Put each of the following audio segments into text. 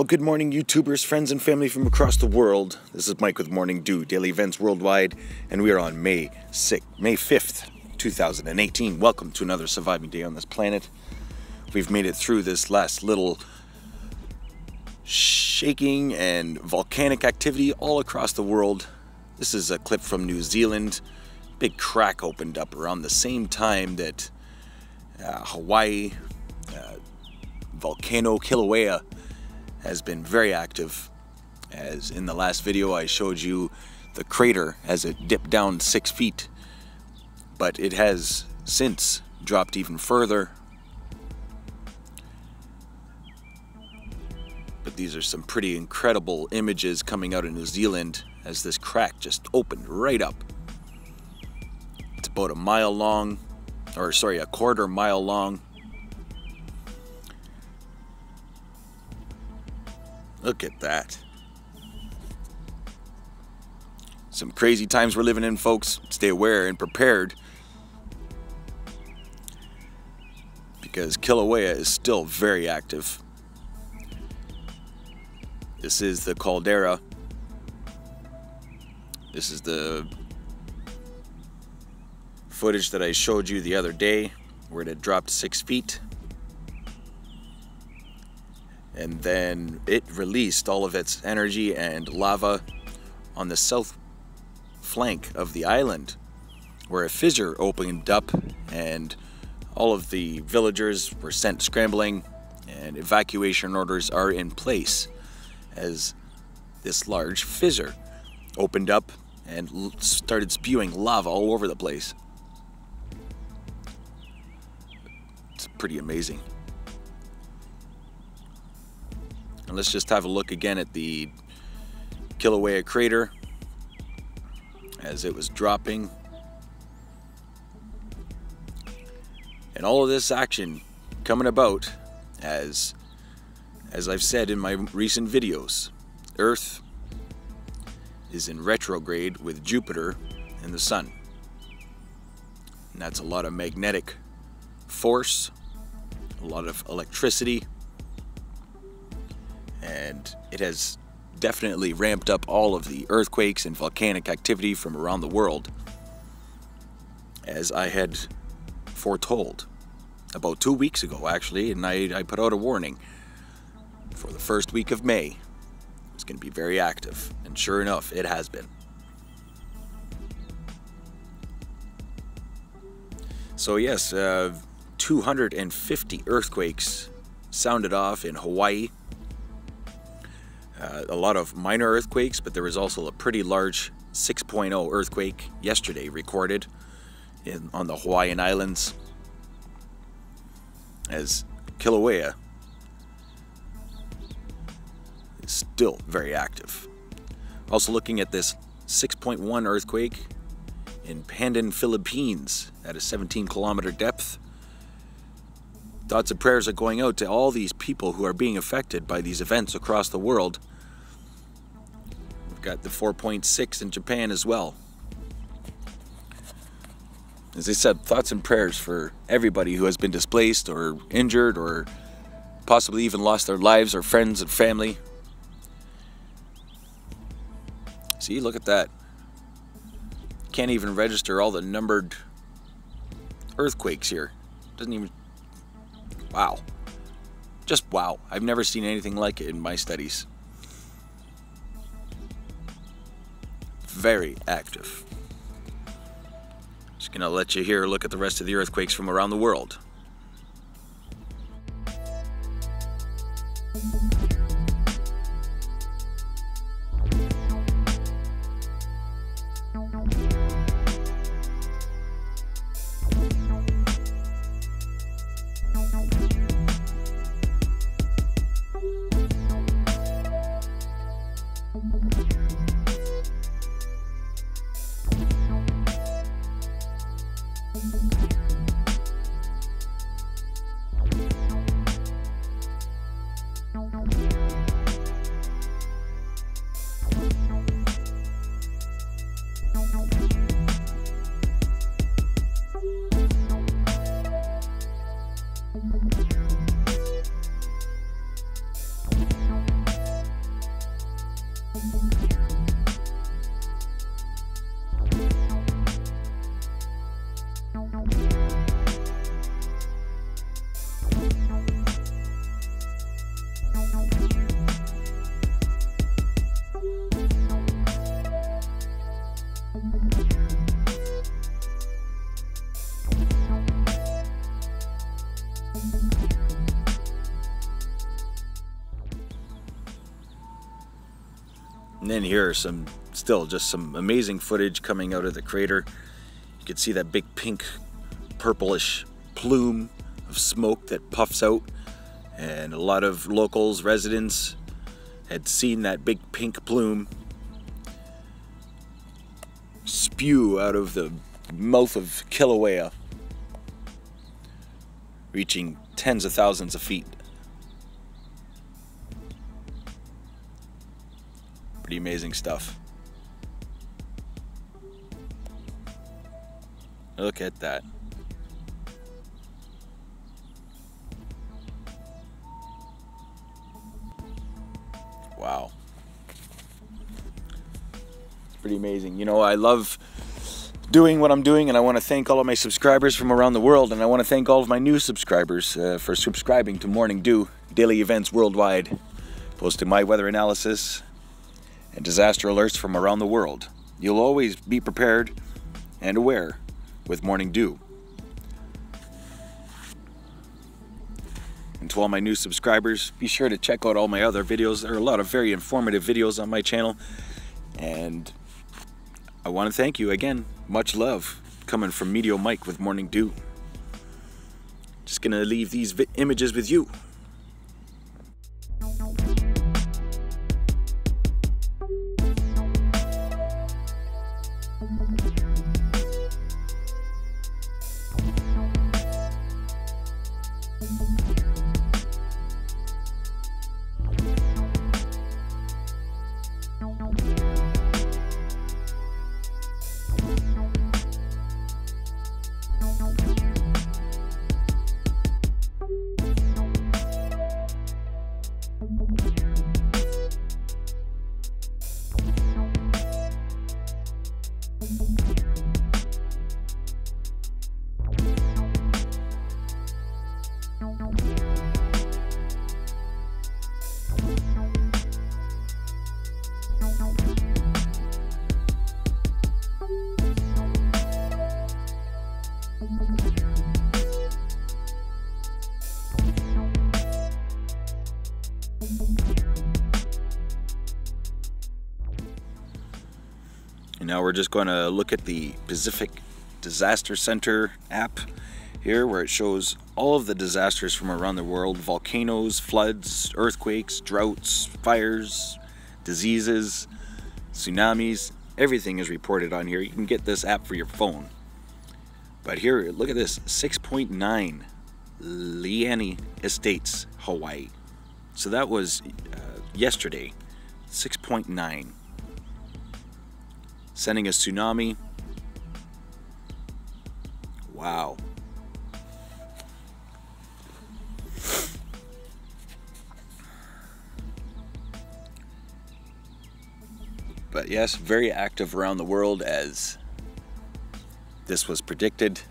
Well, good morning, YouTubers, friends, and family from across the world. This is Mike with Morning Dew, daily events worldwide, and we are on May 5th, 2018. Welcome to another surviving day on this planet. We've made it through this last little shaking and volcanic activity all across the world. This is a clip from New Zealand. Big crack opened up around the same time that Hawaii volcano Kilauea has been very active. As in the last video I showed you the crater as it dipped down 6 feet, but it has since dropped even further. But these are some pretty incredible images coming out of New Zealand as this crack just opened right up. It's about a mile long, or sorry, a quarter mile long. Look at that. Some crazy times we're living in, folks. Stay aware and prepared, because Kilauea is still very active. This is the caldera. This is the footage that I showed you the other day where it had dropped 6 feet. And then it released all of its energy and lava on the south flank of the island, where a fissure opened up and all of the villagers were sent scrambling, and evacuation orders are in place as this large fissure opened up and started spewing lava all over the place. It's pretty amazing. And let's just have a look again at the Kilauea crater as it was dropping. And all of this action coming about as I've said in my recent videos, Earth is in retrograde with Jupiter and the Sun. And that's a lot of magnetic force, a lot of electricity, and it has definitely ramped up all of the earthquakes and volcanic activity from around the world, as I had foretold about 2 weeks ago, actually. And I put out a warning for the first week of May. It's going to be very active, and sure enough, it has been. So yes, 250 earthquakes sounded off in Hawaii. A lot of minor earthquakes, but there was also a pretty large 6.0 earthquake yesterday recorded on the Hawaiian Islands, as Kilauea is still very active. Also looking at this 6.1 earthquake in Pandan, Philippines at a 17-kilometer depth. Thoughts and prayers are going out to all these people who are being affected by these events across the world. We've got the 4.6 in Japan as well. As I said, thoughts and prayers for everybody who has been displaced or injured or possibly even lost their lives, or friends and family. See, look at that. Can't even register all the numbered earthquakes here. Doesn't even... Wow. Just wow. I've never seen anything like it in my studies. Very active. Just gonna let you here look at the rest of the earthquakes from around the world. And then here are still just some amazing footage coming out of the crater. You can see that big pink, purplish plume of smoke that puffs out. And a lot of locals, residents, had seen that big pink plume spew out of the mouth of Kilauea, reaching tens of thousands of feet. Pretty amazing stuff. Look at that. Wow. It's pretty amazing. You know, I love doing what I'm doing, and I want to thank all of my subscribers from around the world, and I want to thank all of my new subscribers for subscribing to Morning Dew, daily events worldwide, posting my weather analysis and disaster alerts from around the world. You'll always be prepared and aware with Morning Dew. And to all my new subscribers, be sure to check out all my other videos. There are a lot of very informative videos on my channel, and I want to thank you again. Much love coming from Meteor Mike with Morning Dew. Just gonna leave these images with you. And now we're just going to look at the Pacific Disaster Center app here, where it shows all of the disasters from around the world: volcanoes, floods, earthquakes, droughts, fires, diseases, tsunamis. Everything is reported on here. You can get this app for your phone. But here, look at this, 6.9 Liani Estates, Hawaii. So that was yesterday, 6.9. Sending a tsunami. Wow. But yes, very active around the world, as this was predicted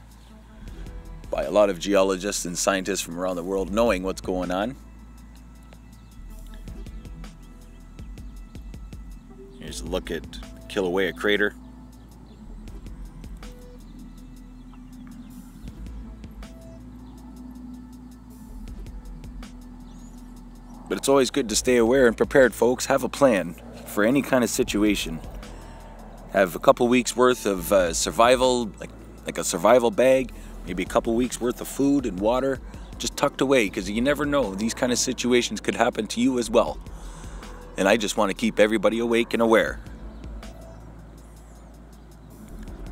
by a lot of geologists and scientists from around the world knowing what's going on. Here's a look at Kilauea crater. But it's always good to stay aware and prepared, folks. Have a plan for any kind of situation. Have a couple weeks worth of survival, like a survival bag, maybe a couple weeks worth of food and water just tucked away, because you never know, these kind of situations could happen to you as well. And I just want to keep everybody awake and aware.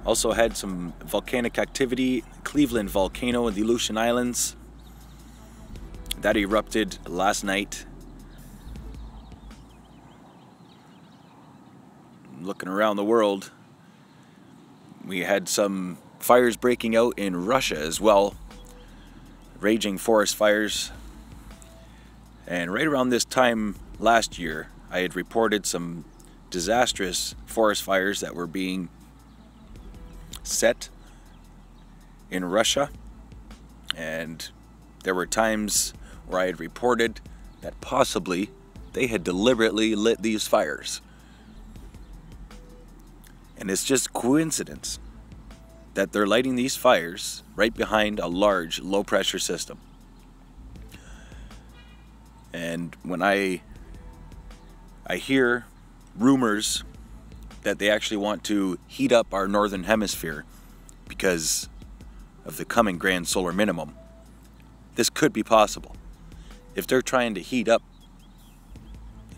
Also had some volcanic activity, Cleveland volcano in the Aleutian Islands. That erupted last night. Looking around the world, we had some fires breaking out in Russia as well. Raging forest fires. And right around this time last year, I had reported some disastrous forest fires that were being set in Russia, and there were times where I had reported that possibly they had deliberately lit these fires. And it's just coincidence that they're lighting these fires right behind a large low pressure system. And when I hear rumors that they actually want to heat up our northern hemisphere because of the coming grand solar minimum. This could be possible. If they're trying to heat up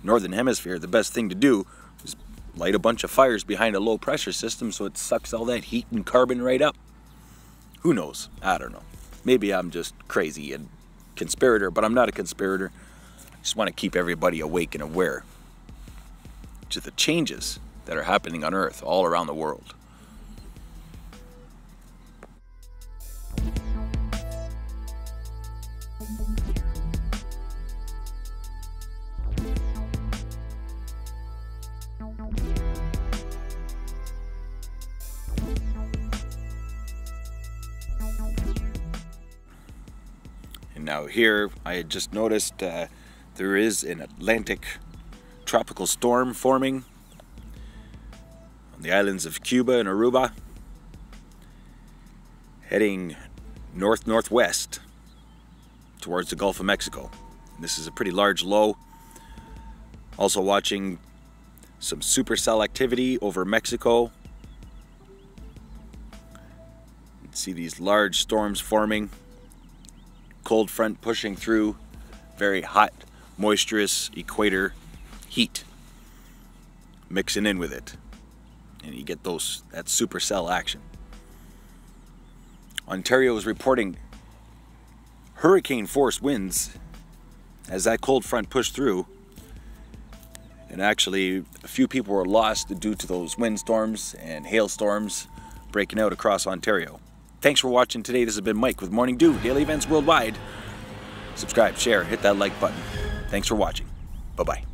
the northern hemisphere, the best thing to do is light a bunch of fires behind a low pressure system so it sucks all that heat and carbon right up. Who knows? I don't know. Maybe I'm just crazy and conspirator, but I'm not a conspirator. I just want to keep everybody awake and aware to the changes that are happening on Earth all around the world. And now here, I had just noticed there is an Atlantic tropical storm forming on the islands of Cuba and Aruba, heading north-northwest towards the Gulf of Mexico. And this is a pretty large low. Also watching some supercell activity over Mexico. You can see these large storms forming. Cold front pushing through, very hot, moisturous equator heat mixing in with it, and you get that supercell action. Ontario is reporting hurricane force winds as that cold front pushed through, and actually a few people were lost due to those windstorms and hailstorms breaking out across Ontario. Thanks for watching today. This has been Mike with Morning Dew, daily events worldwide. Subscribe, share, hit that like button. Thanks for watching. Bye-bye.